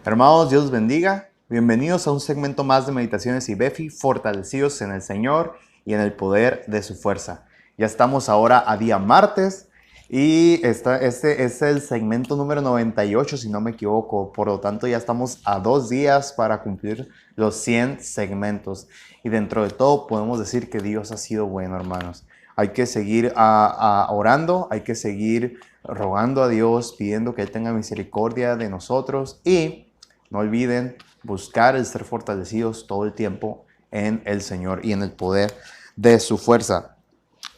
Hermanos, Dios los bendiga. Bienvenidos a un segmento más de Meditaciones y Befi, fortalecidos en el Señor y en el poder de su fuerza. Ya estamos ahora a día martes y este es el segmento número 98, si no me equivoco. Por lo tanto, ya estamos a 2 días para cumplir los 100 segmentos. Y dentro de todo, podemos decir que Dios ha sido bueno, hermanos. Hay que seguir orando, hay que seguir rogando a Dios, pidiendo que Él tenga misericordia de nosotros y no olviden buscar el ser fortalecidos todo el tiempo en el Señor y en el poder de su fuerza.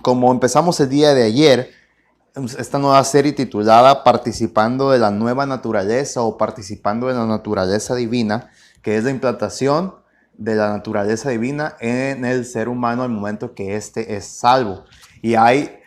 Como empezamos el día de ayer, esta nueva serie titulada Participando de la nueva naturaleza o Participando de la naturaleza divina, que es la implantación de la naturaleza divina en el ser humano al momento que éste es salvo. Y hay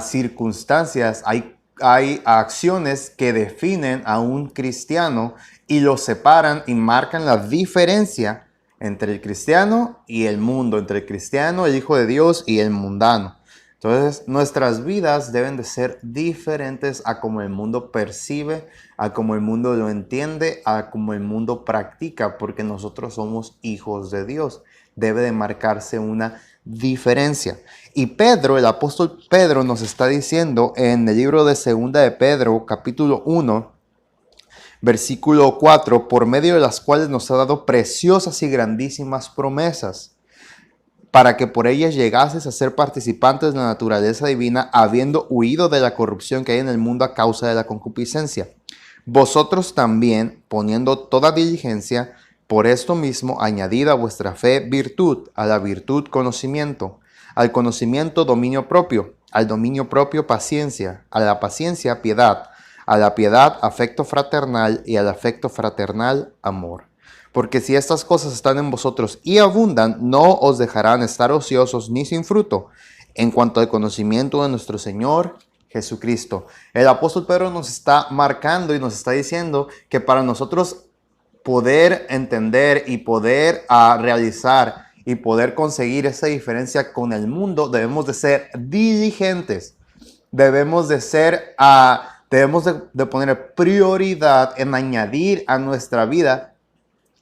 circunstancias, hay acciones que definen a un cristiano y lo separan y marcan la diferencia entre el cristiano y el mundo, entre el cristiano, el hijo de Dios y el mundano. Entonces, nuestras vidas deben de ser diferentes a como el mundo percibe, a como el mundo lo entiende, a como el mundo practica, porque nosotros somos hijos de Dios. Debe de marcarse una diferencia. Y Pedro, el apóstol Pedro, nos está diciendo en el libro de Segunda de Pedro, capítulo 1, versículo 4, por medio de las cuales nos ha dado preciosas y grandísimas promesas, para que por ellas llegases a ser participantes de la naturaleza divina, habiendo huido de la corrupción que hay en el mundo a causa de la concupiscencia. Vosotros también, poniendo toda diligencia, por esto mismo añadid a vuestra fe virtud, a la virtud conocimiento, al conocimiento dominio propio, al dominio propio paciencia, a la paciencia piedad, a la piedad afecto fraternal y al afecto fraternal amor. Porque si estas cosas están en vosotros y abundan, no os dejarán estar ociosos ni sin fruto en cuanto al conocimiento de nuestro Señor Jesucristo. El apóstol Pedro nos está marcando y nos está diciendo que para nosotros poder entender y poder realizar y poder conseguir esa diferencia con el mundo, debemos de ser diligentes. Debemos de ser, debemos de poner prioridad en añadir a nuestra vida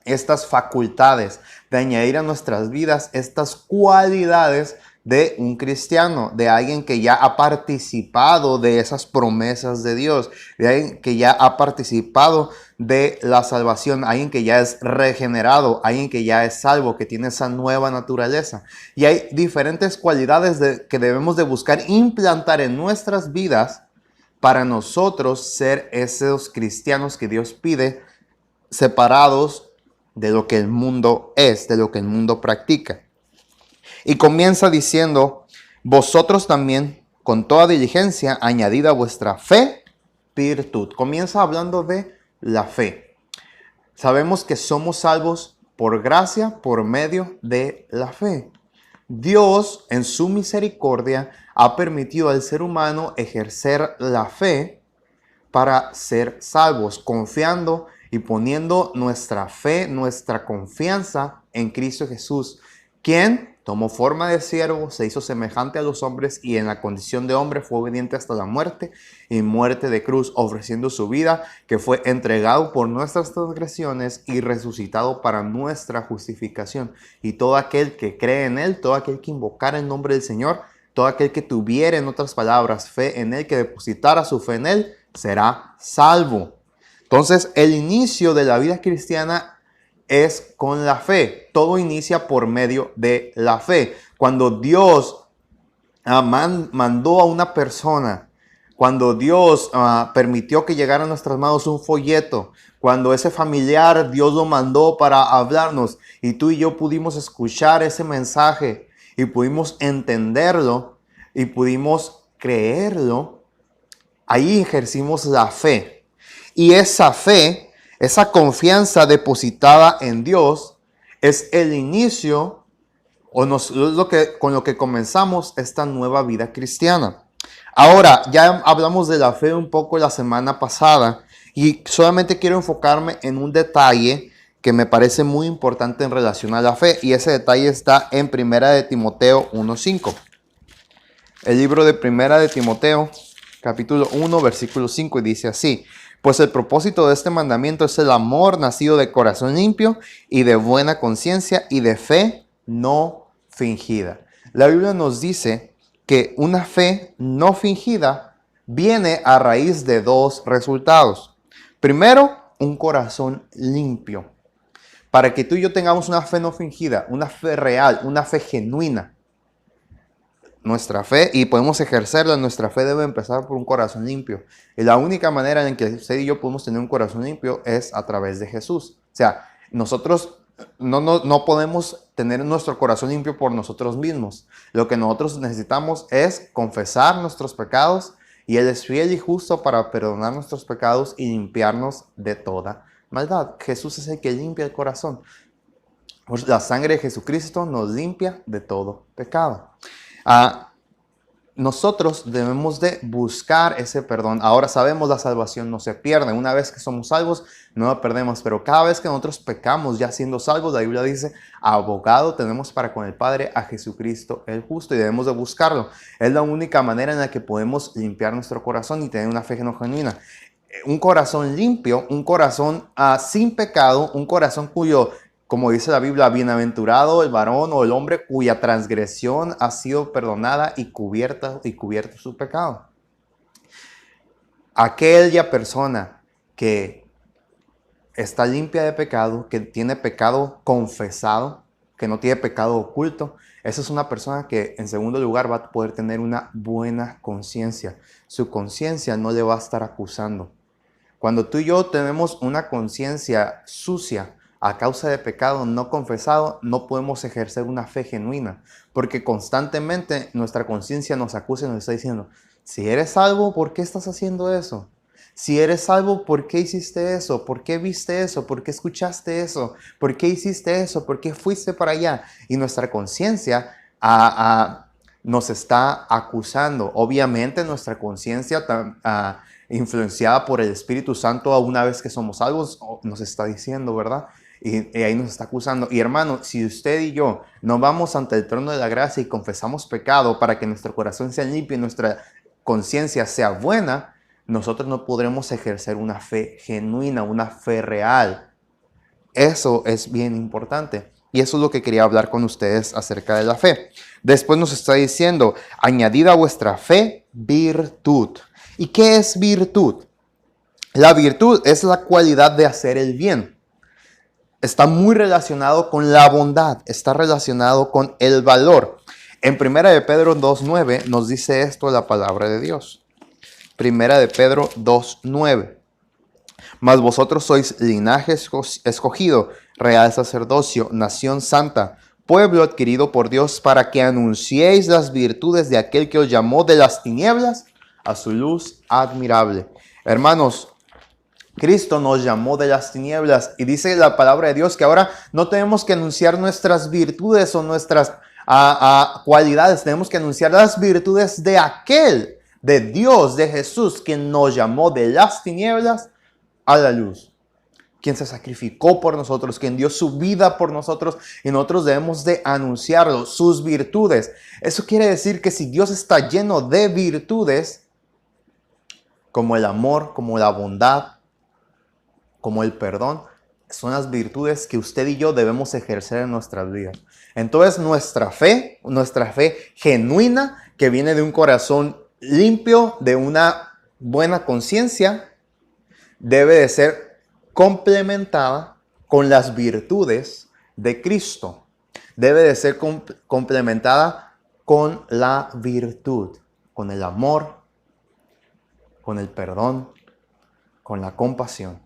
estas facultades, de añadir a nuestras vidas estas cualidades de un cristiano, de alguien que ya ha participado de esas promesas de Dios, de alguien que ya ha participado de la salvación, alguien que ya es regenerado, alguien que ya es salvo, que tiene esa nueva naturaleza. Y hay diferentes cualidades que debemos de buscar implantar en nuestras vidas para nosotros ser esos cristianos que Dios pide, separados de lo que el mundo es, de lo que el mundo practica. Y comienza diciendo, vosotros también con toda diligencia añadid a vuestra fe virtud. Comienza hablando de la fe. Sabemos que somos salvos por gracia, por medio de la fe. Dios, en su misericordia, ha permitido al ser humano ejercer la fe para ser salvos, confiando y poniendo nuestra fe, nuestra confianza en Cristo Jesús, quien tomó forma de siervo, se hizo semejante a los hombres y en la condición de hombre fue obediente hasta la muerte y muerte de cruz, ofreciendo su vida, que fue entregado por nuestras transgresiones y resucitado para nuestra justificación. Y todo aquel que cree en Él, todo aquel que invocara el nombre del Señor, todo aquel que tuviera, en otras palabras, fe en Él, que depositara su fe en Él, será salvo. Entonces, el inicio de la vida cristiana es con la fe. Todo inicia por medio de la fe. Cuando Dios mandó a una persona, cuando Dios permitió que llegara a nuestras manos un folleto, cuando ese familiar Dios lo mandó para hablarnos y tú y yo pudimos escuchar ese mensaje y pudimos entenderlo y pudimos creerlo, ahí ejercimos la fe. Y esa fe, esa confianza depositada en Dios, es el inicio con lo que comenzamos esta nueva vida cristiana. Ahora, ya hablamos de la fe un poco la semana pasada y solamente quiero enfocarme en un detalle que me parece muy importante en relación a la fe, y ese detalle está en 1 de Timoteo 1:5. El libro de 1 de Timoteo, capítulo 1, versículo 5, y dice así: Pues el propósito de este mandamiento es el amor nacido de corazón limpio y de buena conciencia y de fe no fingida. La Biblia nos dice que una fe no fingida viene a raíz de dos resultados. Primero, un corazón limpio. Para que tú y yo tengamos una fe no fingida, una fe real, una fe genuina, nuestra fe, y podemos ejercerla, nuestra fe debe empezar por un corazón limpio. Y la única manera en que usted y yo podemos tener un corazón limpio es a través de Jesús. O sea, nosotros no podemos tener nuestro corazón limpio por nosotros mismos. Lo que nosotros necesitamos es confesar nuestros pecados, y Él es fiel y justo para perdonar nuestros pecados y limpiarnos de toda maldad. Jesús es el que limpia el corazón. Pues la sangre de Jesucristo nos limpia de todo pecado. Nosotros debemos de buscar ese perdón. Ahora sabemos, la salvación no se pierde. Una vez que somos salvos, no la perdemos. Pero cada vez que nosotros pecamos, ya siendo salvos, la Biblia dice, abogado tenemos para con el Padre a Jesucristo el justo, y debemos de buscarlo. Es la única manera en la que podemos limpiar nuestro corazón y tener una fe genuina. Un corazón limpio, un corazón sin pecado, un corazón cuyo, como dice la Biblia, bienaventurado el varón o el hombre cuya transgresión ha sido perdonada y cubierto su pecado. Aquella persona que está limpia de pecado, que tiene pecado confesado, que no tiene pecado oculto, esa es una persona que en segundo lugar va a poder tener una buena conciencia. Su conciencia no le va a estar acusando. Cuando tú y yo tenemos una conciencia sucia a causa de pecado no confesado, no podemos ejercer una fe genuina, porque constantemente nuestra conciencia nos acusa y nos está diciendo, si eres salvo, ¿por qué estás haciendo eso? Si eres salvo, ¿por qué hiciste eso? ¿Por qué viste eso? ¿Por qué escuchaste eso? ¿Por qué hiciste eso? ¿Por qué fuiste para allá? Y nuestra conciencia nos está acusando. Obviamente nuestra conciencia influenciada por el Espíritu Santo, una vez que somos salvos, nos está diciendo, ¿verdad? Y ahí nos está acusando. Y hermano, si usted y yo no vamos ante el trono de la gracia y confesamos pecado para que nuestro corazón sea limpio y nuestra conciencia sea buena, nosotros no podremos ejercer una fe genuina, una fe real. Eso es bien importante. Y eso es lo que quería hablar con ustedes acerca de la fe. Después nos está diciendo, añadid a vuestra fe virtud. ¿Y qué es virtud? La virtud es la cualidad de hacer el bien. Está muy relacionado con la bondad, está relacionado con el valor. En 1 de Pedro 2.9 nos dice esto la palabra de Dios. 1 de Pedro 2.9. Mas vosotros sois linaje escogido, real sacerdocio, nación santa, pueblo adquirido por Dios, para que anunciéis las virtudes de aquel que os llamó de las tinieblas a su luz admirable. Hermanos, Cristo nos llamó de las tinieblas, y dice la palabra de Dios que ahora no tenemos que anunciar nuestras virtudes o nuestras cualidades, tenemos que anunciar las virtudes de aquel, de Dios, de Jesús, quien nos llamó de las tinieblas a la luz, quien se sacrificó por nosotros, quien dio su vida por nosotros, y nosotros debemos de anunciarlo, sus virtudes. Eso quiere decir que si Dios está lleno de virtudes, como el amor, como la bondad, como el perdón, son las virtudes que usted y yo debemos ejercer en nuestras vidas. Entonces nuestra fe genuina, que viene de un corazón limpio, de una buena conciencia, debe de ser complementada con las virtudes de Cristo. Debe de ser complementada con la virtud, con el amor, con el perdón, con la compasión.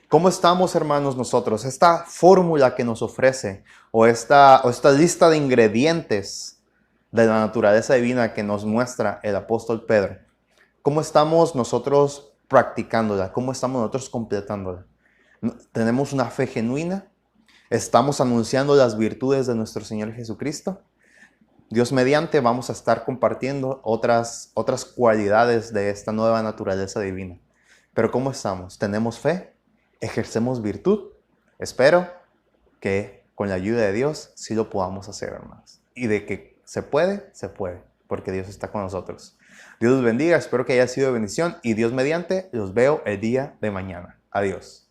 ¿Cómo estamos, hermanos, nosotros? Esta fórmula que nos ofrece, o esta lista de ingredientes de la naturaleza divina que nos muestra el apóstol Pedro, ¿cómo estamos nosotros practicándola? ¿Cómo estamos nosotros completándola? ¿Tenemos una fe genuina? ¿Estamos anunciando las virtudes de nuestro Señor Jesucristo? Dios mediante, vamos a estar compartiendo otras cualidades de esta nueva naturaleza divina. Pero ¿cómo estamos? ¿Tenemos fe? ¿Ejercemos virtud? Espero que con la ayuda de Dios sí lo podamos hacer, hermanos. Y de que se puede, porque Dios está con nosotros. Dios los bendiga, espero que haya sido de bendición y Dios mediante los veo el día de mañana. Adiós.